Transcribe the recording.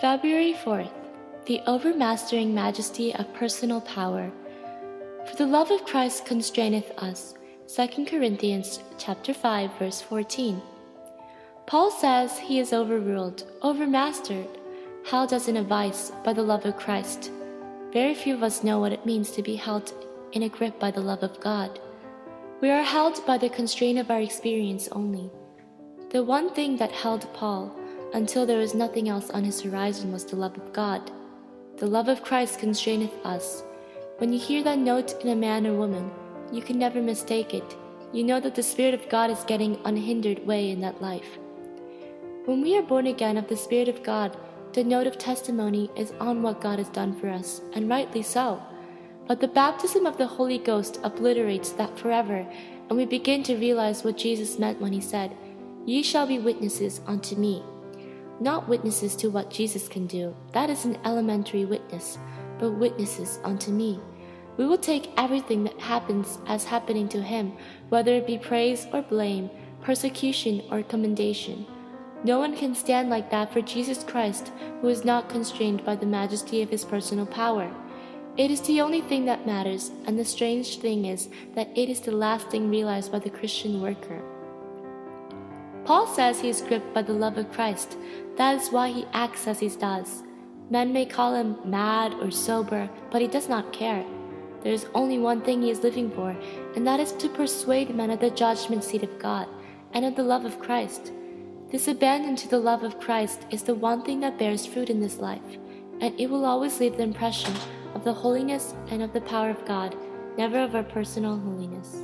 February 4th, the overmastering majesty of personal power. For the love of Christ constraineth us. 2 Corinthians chapter 5, verse 14. Paul says he is overruled, overmastered, held as in a vice by the love of Christ. Very few of us know what it means to be held in a grip by the love of God. We are held by the constraint of our experience only. The one thing that held Paul until there was nothing else on his horizon was the love of God. The love of Christ constraineth us. When you hear that note in a man or woman, you can never mistake it. You know that the Spirit of God is getting unhindered way in that life. When we are born again of the Spirit of God, the note of testimony is on what God has done for us, and rightly so. But the baptism of the Holy Ghost obliterates that forever, and we begin to realize what Jesus meant when he said, "Ye shall be witnesses unto me." Not witnesses to what Jesus can do, that is an elementary witness, but witnesses unto me. We will take everything that happens as happening to him, whether it be praise or blame, persecution or commendation. No one can stand like that for Jesus Christ, who is not constrained by the majesty of his personal power. It is the only thing that matters, and the strange thing is that it is the last thing realized by the Christian worker. Paul says he is gripped by the love of Christ. That is why he acts as he does. Men may call him mad or sober, but he does not care. There is only one thing he is living for, and that is to persuade men of the judgment seat of God and of the love of Christ. This abandon to the love of Christ is the one thing that bears fruit in this life, and it will always leave the impression of the holiness and of the power of God, never of our personal holiness.